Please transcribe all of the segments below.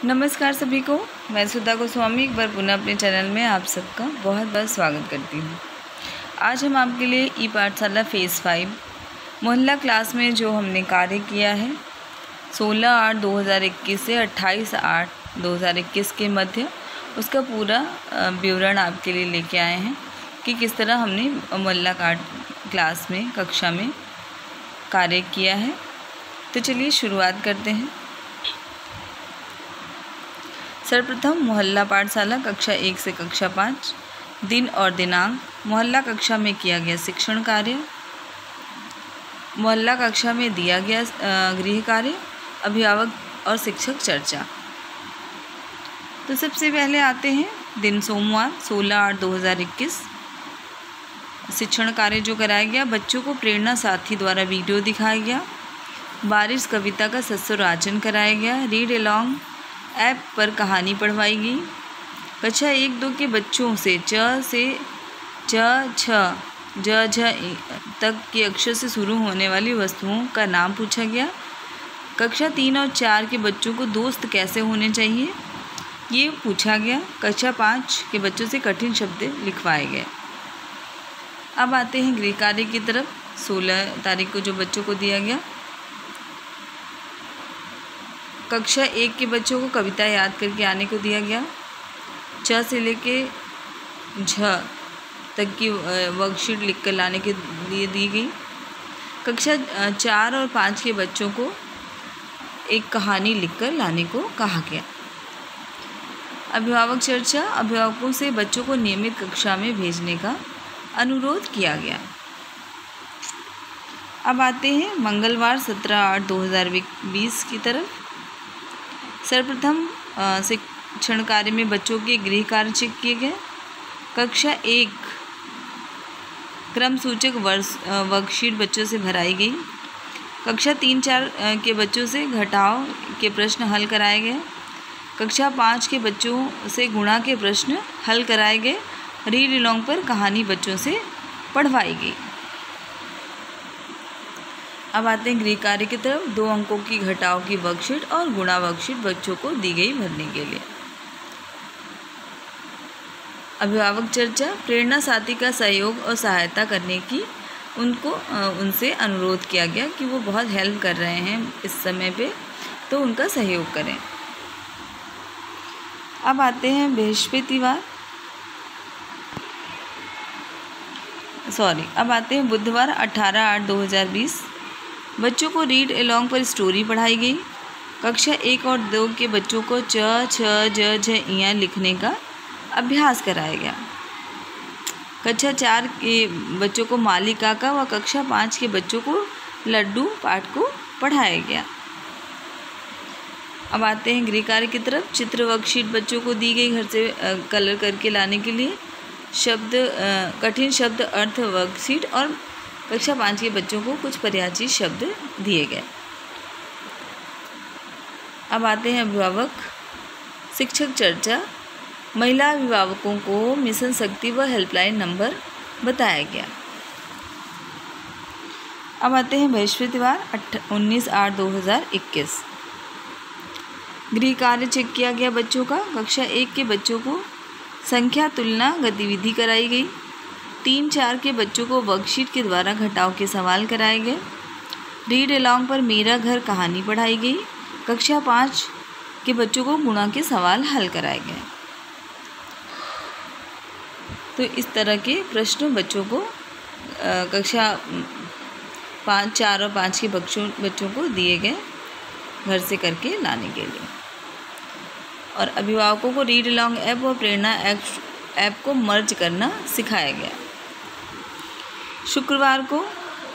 नमस्कार सभी को, मैं सुधा गोस्वामी एक बार पुनः अपने चैनल में आप सबका बहुत बहुत स्वागत करती हूँ। आज हम आपके लिए ई पाठशाला फेज़ 5 मोहल्ला क्लास में जो हमने कार्य किया है 16/8/2021 से 28/8/2021 के मध्य, उसका पूरा विवरण आपके लिए लेके आए हैं कि किस तरह हमने मोहल्ला क्लास में कक्षा में कार्य किया है। तो चलिए शुरुआत करते हैं। सर्वप्रथम मोहल्ला पाठशाला कक्षा 1 से कक्षा 5, दिन और दिनांक, मोहल्ला कक्षा में किया गया शिक्षण कार्य, मोहल्ला कक्षा में दिया गया गृह कार्य, अभिभावक और शिक्षक चर्चा। तो सबसे पहले आते हैं दिन सोमवार 16/8/2021। शिक्षण कार्य जो कराया गया, बच्चों को प्रेरणा साथी द्वारा वीडियो दिखाया गया, बारिश कविता का सत्सुर वाचन कराया गया, रीड अलॉन्ग ऐप पर कहानी पढ़वाई गई। कक्षा 1-2 के बच्चों से च से च छ ज झ तक के अक्षर से शुरू होने वाली वस्तुओं का नाम पूछा गया। कक्षा 3 और 4 के बच्चों को दोस्त कैसे होने चाहिए ये पूछा गया। कक्षा 5 के बच्चों से कठिन शब्द लिखवाए गए। अब आते हैं गृह कार्य की तरफ। 16 तारीख को जो बच्चों को दिया गया, कक्षा 1 के बच्चों को कविता याद करके आने को दिया गया। च से लेके झ तक की वर्कशीट लिख कर लाने के लिए दी गई। कक्षा 4 और 5 के बच्चों को एक कहानी लिखकर लाने को कहा गया। अभिभावक चर्चा, अभिभावकों से बच्चों को नियमित कक्षा में भेजने का अनुरोध किया गया। अब आते हैं मंगलवार 17/8/2020 की तरफ। सर्वप्रथम शिक्षण कार्य में बच्चों के गृह कार्य चेक किए गए। कक्षा 1 क्रम सूचक वर्कशीट बच्चों से भराई गई। कक्षा 3-4 के बच्चों से घटाव के प्रश्न हल कराए गए। कक्षा 5 के बच्चों से गुणा के प्रश्न हल कराए गए। रीड अलॉन्ग पर कहानी बच्चों से पढ़वाई गई। अब आते हैं गृह कार्य की तरफ। 2 अंकों की घटाव की वर्कशीट और गुणा वर्कशीट बच्चों को दी गई भरने के लिए। अभिभावक चर्चा, प्रेरणा साथी का सहयोग और सहायता करने की उनसे अनुरोध किया गया कि वो बहुत हेल्प कर रहे हैं इस समय पे, तो उनका सहयोग करें। अब आते हैं अब आते हैं बुधवार 18/8/2020। बच्चों को रीड अलॉन्ग पर स्टोरी पढ़ाई गई। कक्षा 1 और 2 के बच्चों को च छ ज झ इयाँ लिखने का अभ्यास कराया गया। कक्षा 4 के बच्चों को माली काका व कक्षा 5 के बच्चों को लड्डू पाठ को पढ़ाया गया। अब आते हैं गृह कार्य की तरफ। चित्र वर्कशीट बच्चों को दी गई घर से कलर करके लाने के लिए। कठिन शब्द अर्थ वर्कशीट और कक्षा 5 के बच्चों को कुछ परिचित शब्द दिए गए। अब आते हैं अभिभावक शिक्षक चर्चा। महिला अभिभावकों को मिशन शक्ति व हेल्पलाइन नंबर बताया गया। अब आते हैं बृहस्पतिवार 19/8/2021। गृह कार्य चेक किया गया बच्चों का। कक्षा 1 के बच्चों को संख्या तुलना गतिविधि कराई गई। 3-4 के बच्चों को वर्कशीट के द्वारा घटाव के सवाल कराए गए। रीड अलॉन्ग पर मेरा घर कहानी पढ़ाई गई। कक्षा 5 के बच्चों को गुणा के सवाल हल कराए गए। तो इस तरह के प्रश्न बच्चों को कक्षा 5, 4 और 5 के बच्चों को दिए गए घर से करके लाने के लिए। और अभिभावकों को रीड अलॉन्ग ऐप और प्रेरणा ऐप को मर्ज करना सिखाया गया। शुक्रवार को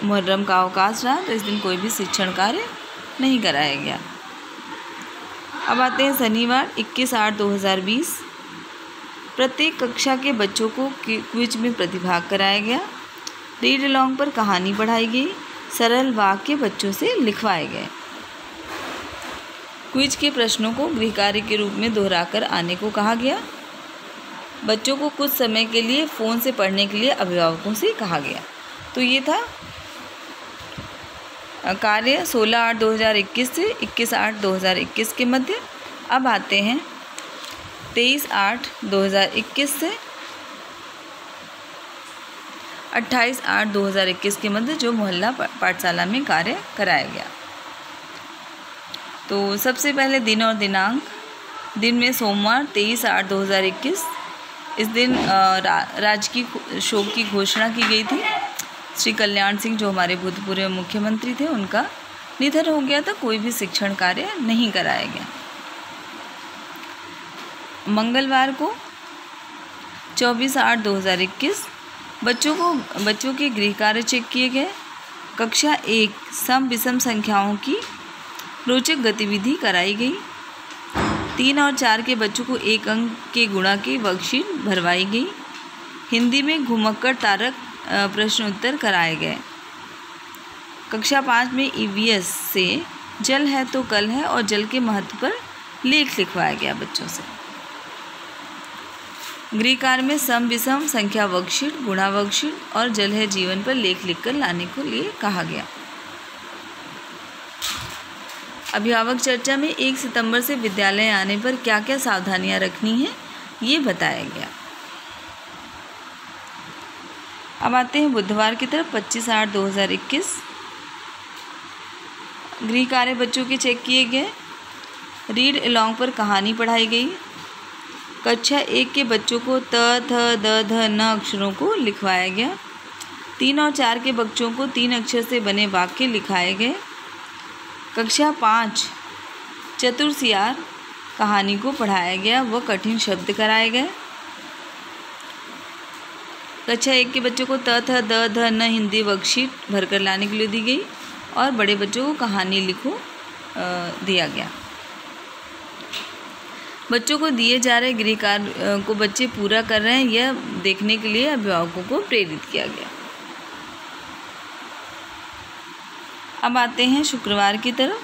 मुहर्रम का अवकाश रहा, तो इस दिन कोई भी शिक्षण कार्य नहीं कराया गया। अब आते हैं शनिवार 21/8/2020। प्रत्येक कक्षा के बच्चों को क्विज में प्रतिभाग कराया गया। रीड अलॉन्ग पर कहानी पढ़ाई गई। सरल वाक्य बच्चों से लिखवाए गए। क्विज के प्रश्नों को गृह कार्य के रूप में दोहराकर आने को कहा गया। बच्चों को कुछ समय के लिए फ़ोन से पढ़ने के लिए अभिभावकों से कहा गया। तो ये था कार्य 16/8/2021 से 21/8/2021 के मध्य। अब आते हैं 23/8/2021 से 28/8/2021 के मध्य जो मोहल्ला पाठशाला में कार्य कराया गया। तो सबसे पहले दिन और दिनांक। दिन में सोमवार 23/8/2021, इस दिन राजकीय शोक की घोषणा की गई थी। श्री कल्याण सिंह जो हमारे भूतपूर्व मुख्यमंत्री थे उनका निधन हो गया था, कोई भी शिक्षण कार्य नहीं कराया गया। मंगलवार को 24/8/2021 बच्चों के गृह कार्य चेक किए गए। कक्षा 1 सम विषम संख्याओं की रोचक गतिविधि कराई गई। 3 और 4 के बच्चों को 1 अंक के गुणा की वर्कशीट भरवाई गई। हिंदी में घुमक्कड़ तारक प्रश्न उत्तर कराए गए। कक्षा 5 में EVS से जल है तो कल है और जल के महत्व पर लेख लिखवाया गया बच्चों से। गृह कार्य में सम विषम संख्या वर्कशीट, गुणा वर्कशीट और जल है जीवन पर लेख लिखकर लाने को लिए कहा गया। अभिभावक चर्चा में 1 सितंबर से विद्यालय आने पर क्या क्या सावधानियां रखनी है ये बताया गया। अब आते हैं बुधवार की तरफ 25/8/2021। गृह कार्य बच्चों के चेक किए गए। रीड अलोंग पर कहानी पढ़ाई गई। कक्षा 1 के बच्चों को त, थ, द, ध, न अक्षरों को लिखवाया गया। 3 और 4 के बच्चों को 3 अक्षर से बने वाक्य लिखाए गए। कक्षा 5 चतुरसियार कहानी को पढ़ाया गया व कठिन शब्द कराए गए। कक्षा 1 के बच्चों को त, थ, द, ध, न हिंदी वर्कशीट भरकर लाने के लिए दी गई और बड़े बच्चों को कहानी लिखो दिया गया। बच्चों को दिए जा रहे गृह कार्य को बच्चे पूरा कर रहे हैं यह देखने के लिए अभिभावकों को प्रेरित किया गया। अब आते हैं शुक्रवार की तरफ,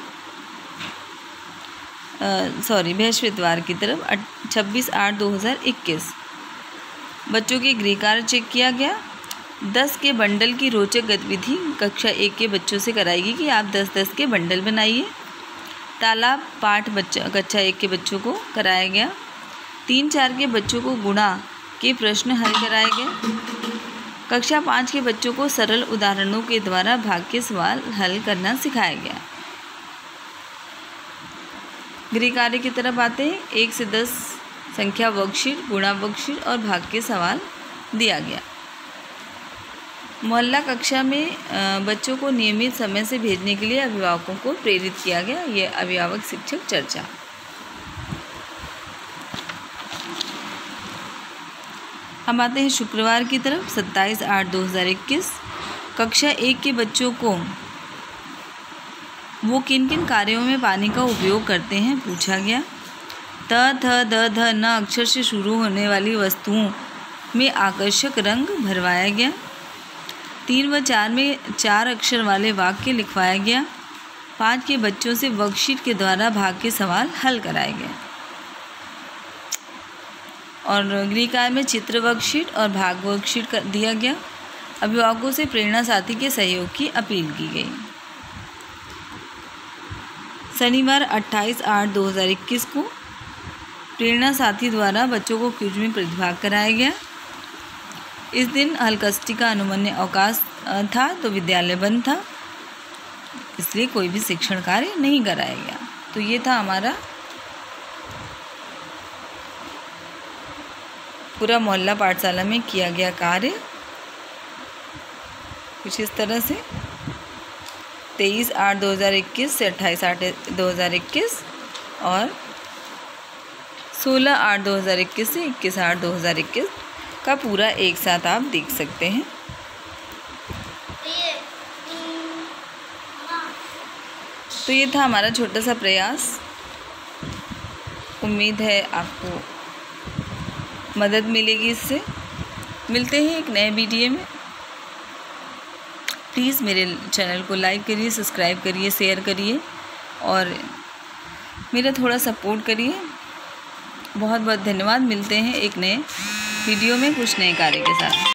बृहस्पतिवार की तरफ 26/8/2021। बच्चों के गृह कार्य चेक किया गया। 10 के बंडल की रोचक गतिविधि कक्षा 1 के बच्चों से कराएगी कि आप 10-10 के बंडल बनाइए। तालाब पाठ कक्षा 1 के बच्चों को कराया गया। 3-4 के बच्चों को गुणा के प्रश्न हल कराए गए। कक्षा 5 के बच्चों को सरल उदाहरणों के द्वारा भाग के सवाल हल करना सिखाया गया। गृह कार्य की तरफ आते हैं। 1 से 10 संख्या वर्कशीट, गुणा वर्कशीट और भाग के सवाल दिया गया। मोहल्ला कक्षा में बच्चों को नियमित समय से भेजने के लिए अभिभावकों को प्रेरित किया गया। ये अभिभावक शिक्षक चर्चा। हम आते हैं शुक्रवार की तरफ 27/8/2021। कक्षा 1 के बच्चों को वो किन किन कार्यों में पानी का उपयोग करते हैं पूछा गया। त, थ, द, ध, न अक्षर से शुरू होने वाली वस्तुओं में आकर्षक रंग भरवाया गया। 3 व 4 में 4 अक्षर वाले वाक्य लिखवाया गया। 5 के बच्चों से वर्कशीट के द्वारा भाग के सवाल हल कराए गए और गृह कार्य में चित्र वर्कशीट और भाग वर्कशीट दिया गया। अभिभावकों से प्रेरणा साथी के सहयोग की अपील की गई। शनिवार 28/8/2021 को प्रेरणा साथी द्वारा बच्चों को क्विज में प्रतिभाग कराया गया। इस दिन हलकस्टी का अनुमन्य अवकाश था तो विद्यालय बंद था, इसलिए कोई भी शिक्षण कार्य नहीं कराया गया। तो ये था हमारा पूरा मोहल्ला पाठशाला में किया गया कार्य कुछ इस तरह से 23/8/2021 से 28/8/2021 और 16/8/2021 से 21/8/2021 का पूरा एक साथ आप देख सकते हैं। तो ये था हमारा छोटा सा प्रयास। उम्मीद है आपको मदद मिलेगी इससे। मिलते हैं एक नए वीडियो में। प्लीज़ मेरे चैनल को लाइक करिए, सब्सक्राइब करिए, शेयर करिए और मेरा थोड़ा सपोर्ट करिए। बहुत बहुत धन्यवाद। मिलते हैं एक नए वीडियो में कुछ नए कार्य के साथ।